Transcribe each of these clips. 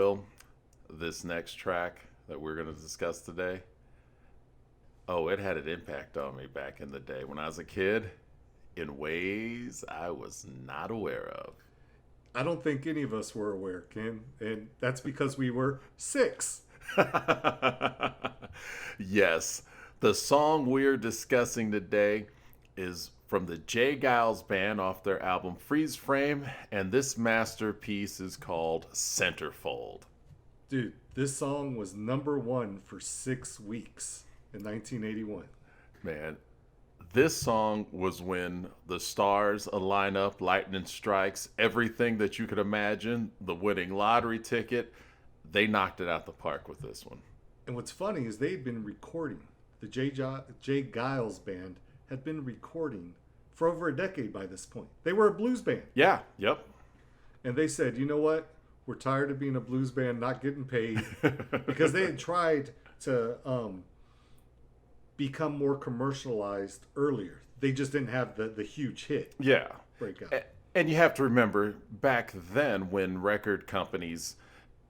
will, this next track that we're going to discuss today, oh, it had an impact on me back in the day when I was a kid in ways I was not aware of. I don't think any of us were aware, Ken, and that's because we were 6. Yes, the song we're discussing today is from the Geils Band off their album Freeze Frame, and this masterpiece is called Centerfold. Dude, this song was number 1 for 6 weeks in 1981. Man, this song was when the stars align up, lightning strikes, everything that you could imagine, the winning lottery ticket, they knocked it out the park with this one. And what's funny is they'd been recording. The Geils Band had been recording for over a decade by this point. They were a blues band. Yeah, yep. And they said, you know what? We're tired of being a blues band, not getting paid. Because they had tried to become more commercialized earlier. They just didn't have the huge hit breakout. And you have to remember, back then when record companies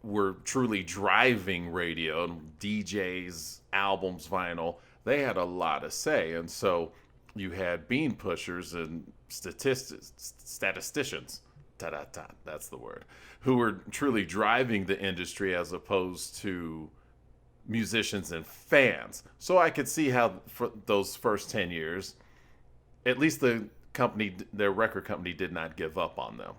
were truly driving radio and DJs, albums, vinyl, they had a lot to say. And so you had bean pushers and statisticians, that's the word, who were truly driving the industry as opposed to musicians and fans. So I could see how for those first 10 years, at least their record company did not give up on them.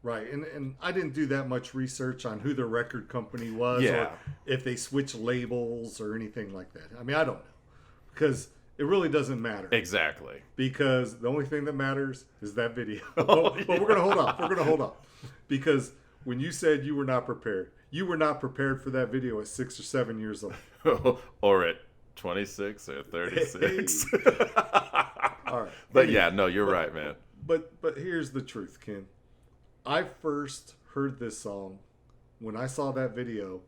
Right, and I didn't do that much research on who the record company was or if they switched labels or anything like that. I mean, I don't know. Because it really doesn't matter. Exactly. Because the only thing that matters is that video. But we're going to hold off. We're going to hold off. Because when you said you were not prepared for that video at 6 or 7 years old. Or at 26 or 36. Hey. All right. But yeah, no, you're right, man. But here's the truth, Ken. I first heard this song when I saw that video,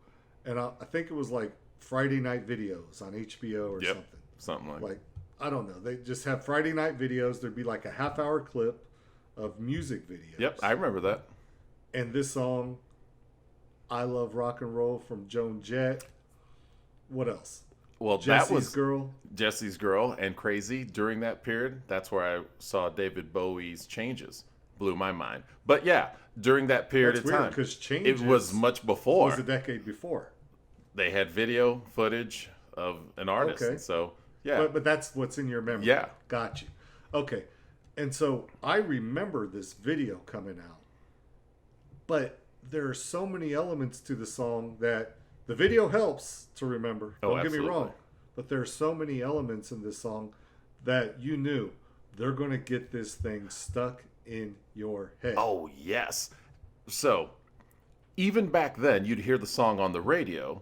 and I think it was like Friday night videos on HBO or something. Something like I don't know. They just have Friday night videos. There'd be like a half-hour clip of music videos. Yep, I remember that. And this song, I Love Rock and Roll from Joan Jett. What else? Well, Jesse's that was Girl. Jesse's Girl and Crazy during that period. That's where I saw David Bowie's Changes. Blew my mind. But yeah, during that period of time, because Changes it was much before. Was a decade before. They had video footage of an artist. Okay. So yeah, but that's what's in your memory. Yeah, got you. Okay, and so I remember this video coming out, but there are so many elements to the song that the video helps to remember. Don't get me wrong, but there are so many elements in this song that you knew they're going to get this thing stuck in your head. Oh, yes. So, even back then, you'd hear the song on the radio,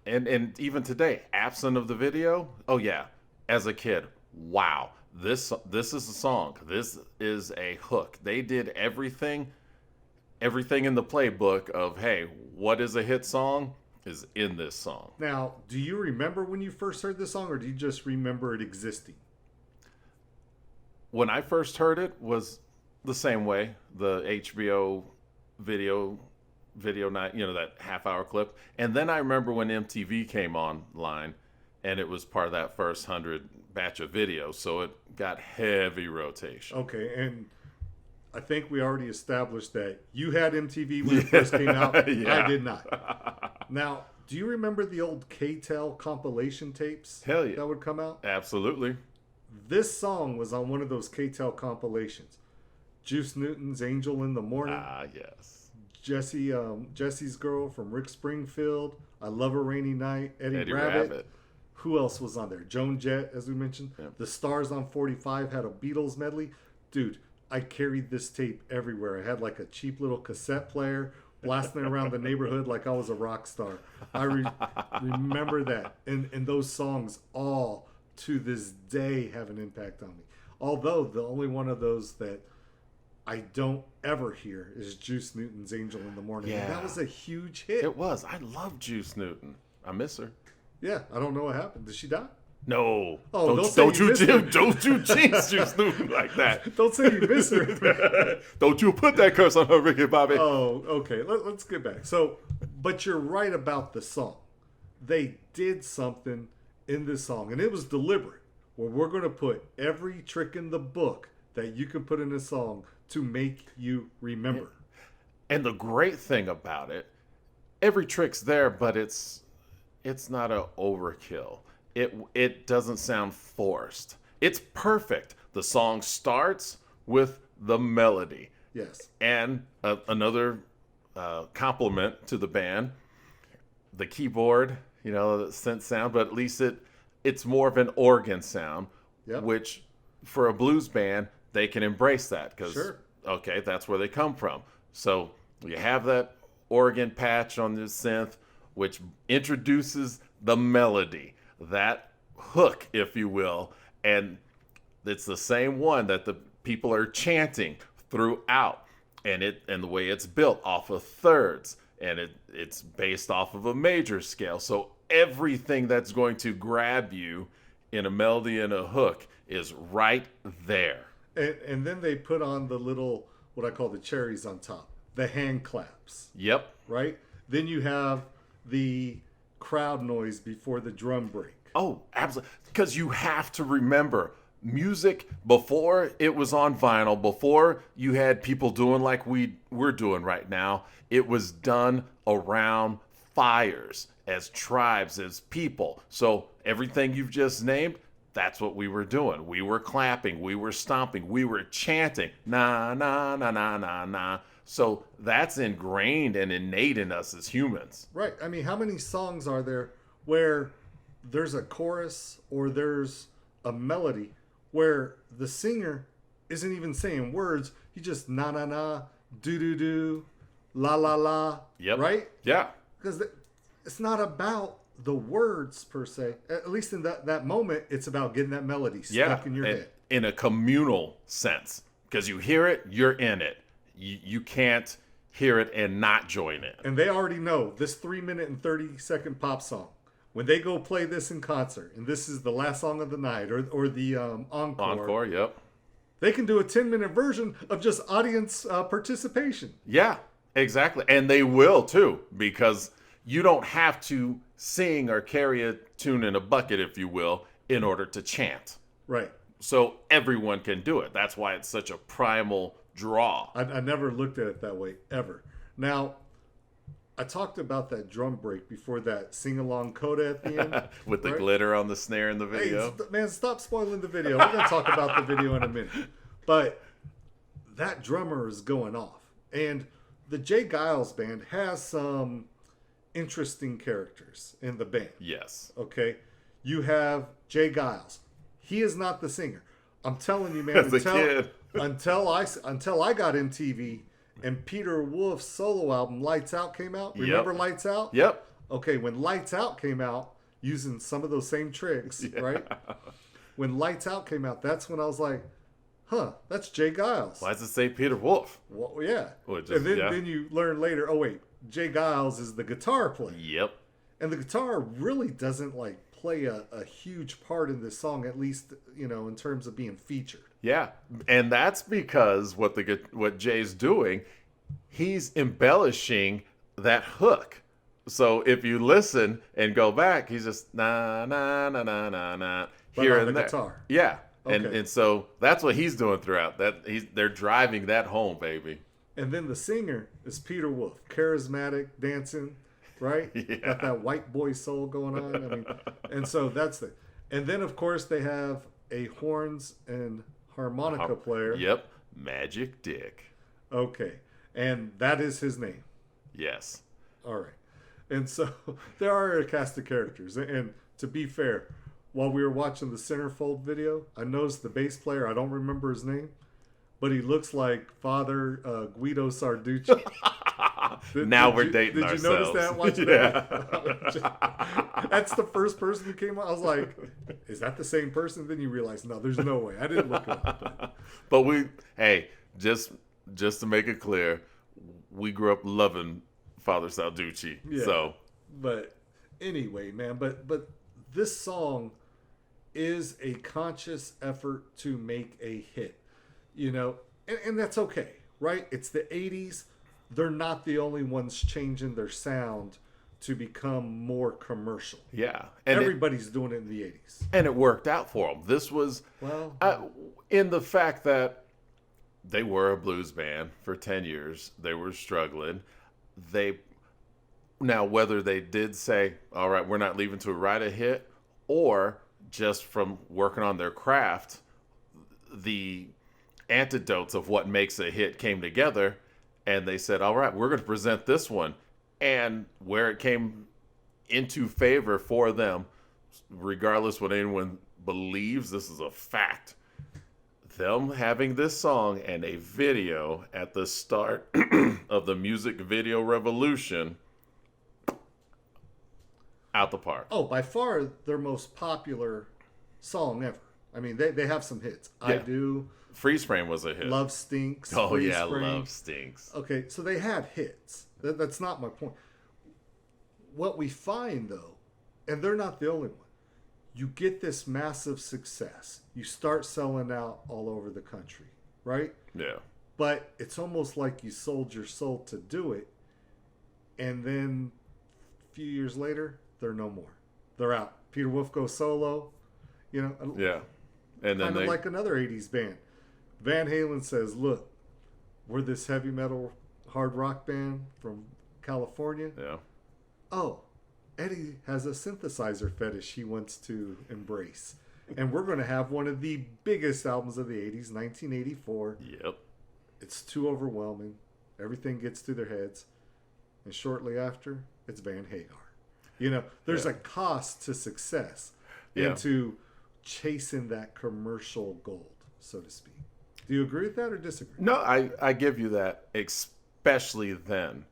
and even today, absent of the video, oh yeah, as a kid, wow, this is a song. This is a hook. They did everything in the playbook of, hey, what is a hit song is in this song. Now, do you remember when you first heard this song, or do you just remember it existing? When I first heard it was the same way, the HBO video night, that half-hour clip. And then I remember when MTV came online, and it was part of that first 100 batch of videos, so it got heavy rotation. Okay, and I think we already established that you had MTV when it first came out. Yeah. I did not. Now, do you remember the old K-Tel compilation tapes? Hell yeah. That would come out? Absolutely. This song was on one of those K-Tel compilations. Juice Newton's Angel in the Morning. Ah, yes. Jesse's Girl from Rick Springfield. I Love a Rainy Night. Eddie Rabbit. Who else was on there? Joan Jett, as we mentioned. Yep. The Stars on 45 had a Beatles medley. Dude, I carried this tape everywhere. I had like a cheap little cassette player, blasting around the neighborhood like I was a rock star. I remember that. And those songs all, to this day, have an impact on me. Although the only one of those that I don't ever hear is Juice Newton's Angel in the Morning. Yeah. And that was a huge hit. It was. I love Juice Newton. I miss her. Yeah, I don't know what happened. Did she die? No. Oh, don't you jinx Juice Newton like that. Don't say you miss her. Don't you put that curse on her, Ricky Bobby. Oh, okay. Let's get back. So But you're right about the song. They did something in this song, and it was deliberate, where we're going to put every trick in the book that you can put in a song to make you remember. And the great thing about it, every trick's there, but it's not an overkill. It doesn't sound forced. It's perfect. The song starts with the melody. Yes. And another compliment to the band, the keyboard, the synth sound, but at least it's more of an organ sound, which for a blues band, they can embrace that because, okay, that's where they come from. So you have that organ patch on the synth, which introduces the melody, that hook, if you will, and it's the same one that the people are chanting throughout, and the way it's built off of thirds, and it's based off of a major scale. So everything that's going to grab you in a melody and a hook is right there. And then they put on the little, what I call the cherries on top, the hand claps. Yep. Right? Then you have the crowd noise before the drum break. Oh, absolutely. Because you have to remember, music before it was on vinyl, before you had people doing like we're doing right now, it was done around fires, as tribes, as people. So everything you've just named, that's what we were doing. We were clapping, we were stomping, we were chanting, na, na, na, na, na, na. So that's ingrained and innate in us as humans. Right. I mean, how many songs are there where there's a chorus or there's a melody where the singer isn't even saying words? He just na, na, na, do, do, do, la, la, la. Yep. Right? Yeah. Because it's not about the words per se. At least in that moment, it's about getting that melody stuck in your head. In a communal sense. Because you hear it, you're in it. You can't hear it and not join it. And they already know this 3-minute and 30-second pop song. When they go play this in concert, and this is the last song of the night, or the encore. Encore, yep. They can do a 10-minute version of just audience participation. Yeah, exactly. And they will, too, because you don't have to sing or carry a tune in a bucket, if you will, in order to chant. Right. So everyone can do it. That's why it's such a primal draw. I never looked at it that way, ever. Now, I talked about that drum break before that sing-along coda at the end. With the glitter on the snare in the video. Hey, man, stop spoiling the video. We're going to talk about the video in a minute. But that drummer is going off. And the Geils Band has some interesting characters in the band. Yes. Okay? You have Jay Geils. He is not the singer. I'm telling you, man. As a kid. until I got in TV and Peter Wolf's solo album Lights Out came out. Remember Lights Out? Yep. Okay, when Lights Out came out, using some of those same tricks, right? When Lights Out came out, that's when I was like, that's Jay Geils. Why does it say Peter Wolf? Well, yeah. And then you learn later, oh wait, Jay Geils is the guitar player. Yep. And the guitar really doesn't play a huge part in this song, at least, in terms of being featured. Yeah, and that's because what Jay's doing, he's embellishing that hook. So if you listen and go back, he's just na na na na na na here and there. Guitar. Yeah, Okay. and so that's what he's doing throughout. They're driving that home, baby. And then the singer is Peter Wolf, charismatic, dancing, right? Yeah. Got that white boy soul going on. I mean, and so that's the. And then of course they have a horns and harmonica player. Yep, Magic Dick. Okay, and that is his name. Yes. All right, and so there are a cast of characters. And to be fair, while we were watching the Centerfold video, I noticed the bass player. I don't remember his name, but he looks like Father Guido Sarducci. Now we're dating ourselves. Did you notice that? Watching that? That's the first person who came out. I was like, is that the same person? Then you realize, no, there's no way. I didn't look it up. But just to make it clear, we grew up loving Father Sarducci. Yeah. So, but anyway, man, but this song is a conscious effort to make a hit, and that's okay, right? It's the 80s. they're not the only ones changing their sound to become more commercial. Yeah. And everybody's doing it in the 80s. And it worked out for them. This was, in the fact that they were a blues band for 10 years. They were struggling. Now, whether they did say, all right, we're not leaving to write a hit, or just from working on their craft, the antidotes of what makes a hit came together, and they said, all right, we're going to present this one. And where it came into favor for them, regardless what anyone believes, this is a fact. Them having this song and a video at the start of the music video revolution, out the park. Oh, by far their most popular song ever. I mean, they have some hits. Yeah. I Do. Freeze Frame was a hit. Love Stinks. Oh, Freeze yeah, Frame. Love Stinks. Okay, so they had hits. That's not my point. What we find, though, and they're not the only one, you get this massive success. You start selling out all over the country, right? Yeah. But it's almost like you sold your soul to do it, and then a few years later, they're no more. They're out. Peter Wolf goes solo, Yeah. And then kind of like another 80s band. Van Halen says, look, we're this heavy metal hard rock band from California. Yeah. Oh, Eddie has a synthesizer fetish he wants to embrace. And we're going to have one of the biggest albums of the 80s, 1984. Yep. It's too overwhelming. Everything gets to their heads. And shortly after, it's Van Hagar. There's a cost to success and to chasing that commercial gold, so to speak. Do you agree with that or disagree? No, I give you that, especially then.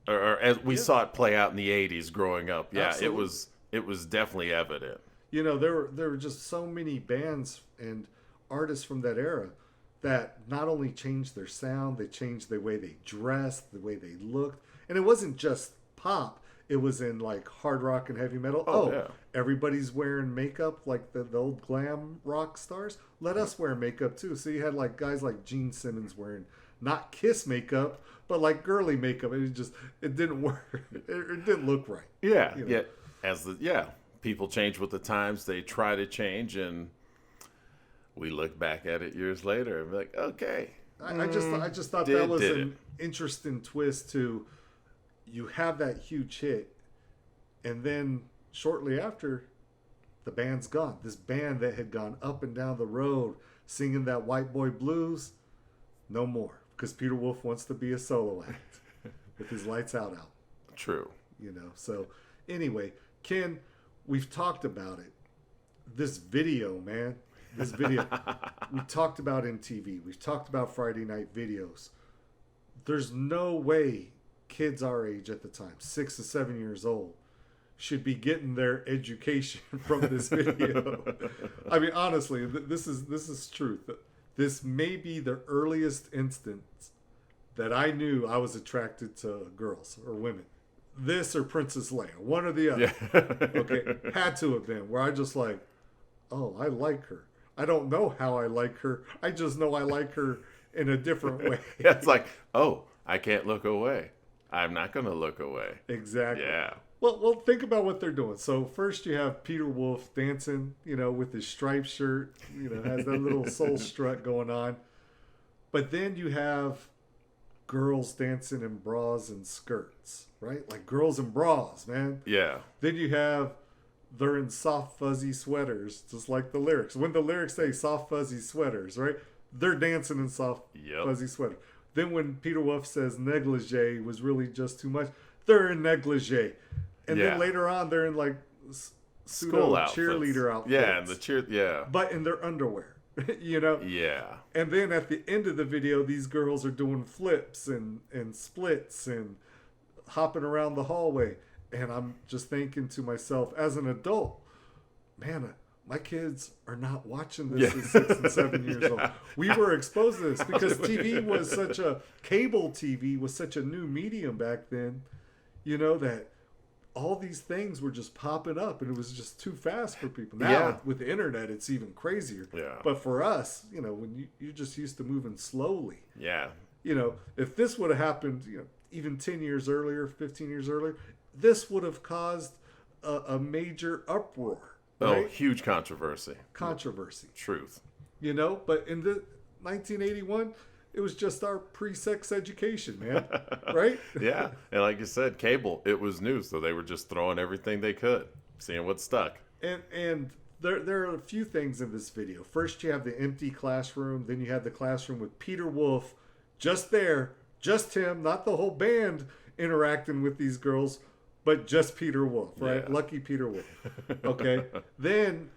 Or as we saw it play out in the 80s growing up. Yeah, absolutely. It was definitely evident. There were just so many bands and artists from that era that not only changed their sound, they changed the way they dressed, the way they looked. And it wasn't just pop. It was in like hard rock and heavy metal. Yeah. Everybody's wearing makeup like the old glam rock stars. Let us wear makeup too. So you had like guys like Gene Simmons wearing not Kiss makeup, but like girly makeup. It didn't work. It didn't look right. Yeah. Yeah. People change with the times. They try to change, and we look back at it years later and be like, okay. I just thought that was an interesting twist to, you have that huge hit, and then shortly after, the band's gone. This band that had gone up and down the road singing that white boy blues, no more. Because Peter Wolf wants to be a solo act with his lights out. True. So anyway, Ken, we've talked about it. This video, man. This video. We talked about MTV. We've talked about Friday night videos. There's no way kids our age at the time, 6 to 7 years old, should be getting their education from this video. I mean, honestly, this is truth. This may be the earliest instance that I knew I was attracted to girls or women. This or Princess Leia, one or the other. Yeah. Okay, had to have been, where I just like, oh, I like her. I don't know how I like her. I just know I like her in a different way. It's like, oh, I can't look away. I'm not going to look away. Exactly. Yeah. Well, think about what they're doing. So first you have Peter Wolf dancing, with his striped shirt, has that little soul strut going on. But then you have girls dancing in bras and skirts, right? Like girls in bras, man. Yeah. Then you have, they're in soft fuzzy sweaters, just like the lyrics. When the lyrics say soft fuzzy sweaters, right? They're dancing in soft fuzzy sweaters. Then when Peter Wolf says negligee was really just too much, they're in negligee. And then later on, they're in like pseudo cheerleader outfits. Yeah, and but in their underwear, Yeah. And then at the end of the video, these girls are doing flips and splits and hopping around the hallway. And I'm just thinking to myself, as an adult, man, my kids are not watching this at 6 and 7 years old. We were exposed to this because cable TV was such a new medium back then, that all these things were just popping up, and it was just too fast for people. Now, with the internet, it's even crazier. Yeah. But for us, when you're just used to moving slowly. Yeah. if this would have happened, even 10 years earlier, 15 years earlier, this would have caused a major uproar. Right? Oh, huge controversy. Truth. But in the 1981, it was just our pre-sex education, man. Right? Yeah. And like you said, cable, it was new. So they were just throwing everything they could, seeing what stuck. And there are a few things in this video. First, you have the empty classroom. Then you have the classroom with Peter Wolf just there, just him, not the whole band interacting with these girls, but just Peter Wolf, right? Yeah. Lucky Peter Wolf. Okay. Then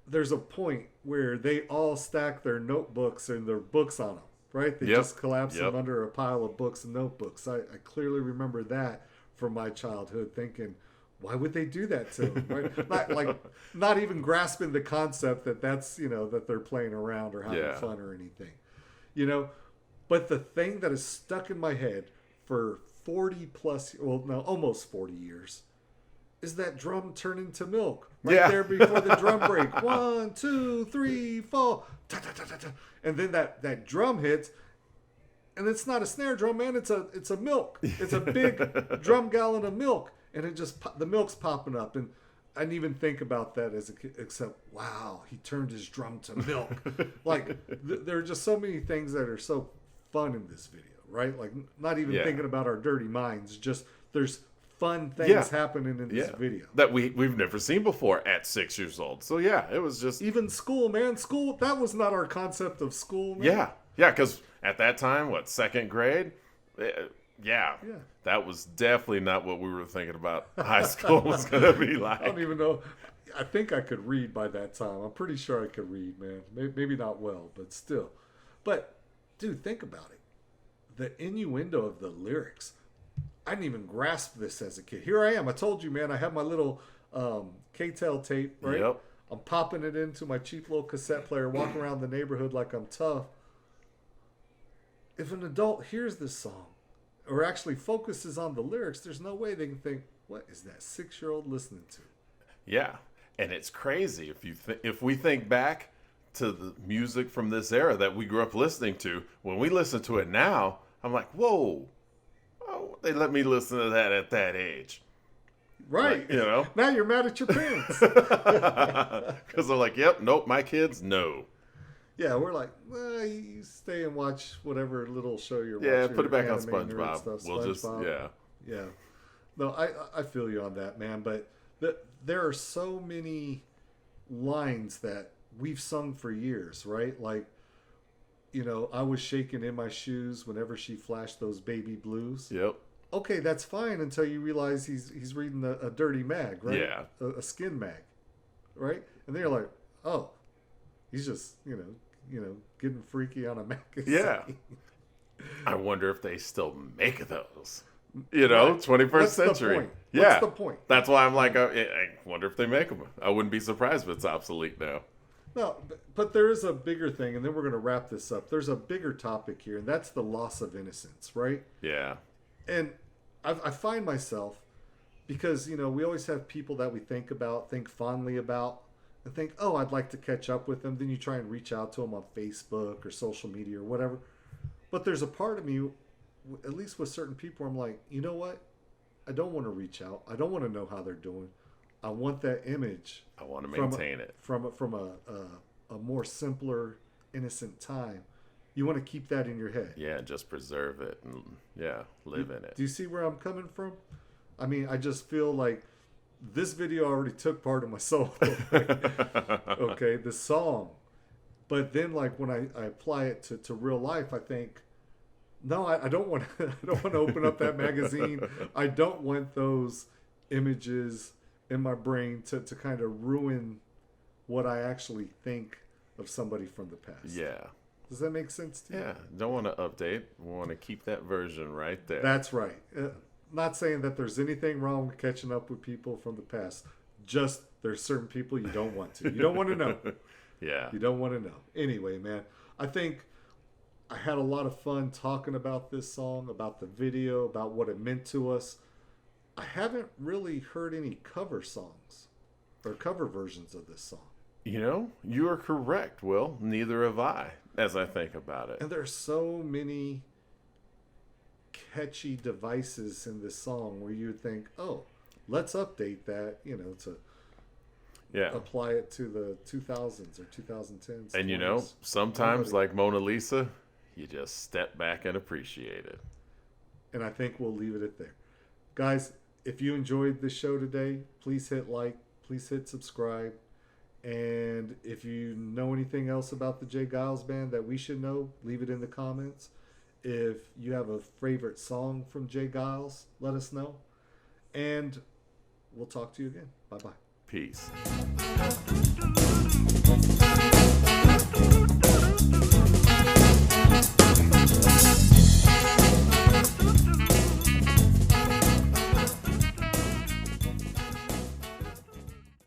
there's a point where they all stack their notebooks and their books on them, right? They just collapse them under a pile of books and notebooks. I clearly remember that from my childhood, thinking, why would they do that to him? Right? Not even grasping the concept that's, that they're playing around or having fun or anything. But the thing that is stuck in my head for 40 plus, well, no, almost 40 years, is that drum turn into milk there before the drum break. 1, 2, 3, 4, ta, ta, ta, ta, ta. And then that drum hits, and it's not a snare drum, man. It's a milk. It's a big drum gallon of milk, and the milk's popping up. And I didn't even think about that as a kid, except wow, he turned his drum to milk. There are just so many things that are so fun in this video, right? Like not even thinking about our dirty minds. Just there's fun things happening in this video that we've never seen before at 6 years old. So it was just even school, man. School, that was not our concept of school, man. Because at that time, second grade? That was definitely not what we were thinking about high school was going to be like. I don't even know. I think I could read by that time. I'm pretty sure I could read, man. Maybe not well, but still. But, dude, think about it. The innuendo of the lyrics. I didn't even grasp this as a kid. Here I am. I told you, man, I have my little K-Tel tape, right? Yep. I'm popping it into my cheap little cassette player, walking around the neighborhood like I'm tough. If an adult hears this song, or actually focuses on the lyrics, there's no way they can think, what is that 6-year-old listening to? Yeah, and it's crazy if we think back to the music from this era that we grew up listening to. When we listen to it now, I'm like, whoa, they let me listen to that at that age. Right. Now you're mad at your parents. Because they're like, nope, my kids, no. Yeah, we're like, you stay and watch whatever little show you're watching. Yeah, put it back on SpongeBob. We'll just, Yeah. No, I feel you on that, man. But there are so many lines that we've sung for years, right? Like, I was shaking in my shoes whenever she flashed those baby blues. Yep. Okay, that's fine until you realize he's reading a dirty mag, right? Yeah. A skin mag, right? And then you're like, oh, he's just, getting freaky on a magazine. Yeah. I wonder if they still make those. 21st century. The point? What's the point? That's why I'm like, I wonder if they make them. I wouldn't be surprised if it's obsolete now. No, but there is a bigger thing, and then we're going to wrap this up. There's a bigger topic here, and that's the loss of innocence, right? Yeah. And I find myself, because, we always have people that we think fondly about, and think, oh, I'd like to catch up with them. Then you try and reach out to them on Facebook or social media or whatever. But there's a part of me, at least with certain people, I'm like, you know what? I don't want to reach out. I don't want to know how they're doing. I want that image. I want to maintain it. From a more simpler, innocent time. You want to keep that in your head. Yeah, just preserve it and, live in it. Do you see where I'm coming from? I mean, I just feel like this video already took part of my soul. Okay, the song. But then, like, when I apply it to real life, I think, no, I don't want to open up that magazine. I don't want those images in my brain to kind of ruin what I actually think of somebody from the past. Yeah. Does that make sense to you? Yeah. Don't want to update. We want to keep that version right there. That's right. Not saying that there's anything wrong with catching up with people from the past. Just there's certain people you don't want to. You don't want to know. Yeah. You don't want to know. Anyway, man, I think I had a lot of fun talking about this song, about the video, about what it meant to us. I haven't really heard any cover songs or cover versions of this song. You are correct, Will. Neither have I, as I think about it. And there's so many catchy devices in this song where you would think, oh, let's update that, to apply it to the 2000s or 2010s. And 20s. sometimes like Mona Lisa, you just step back and appreciate it. And I think we'll leave it at there. Guys, if you enjoyed this show today, please hit like, please hit subscribe. And if you know anything else about the Geils Band that we should know, leave it in the comments. If you have a favorite song from Geils, let us know. And we'll talk to you again. Bye-bye. Peace.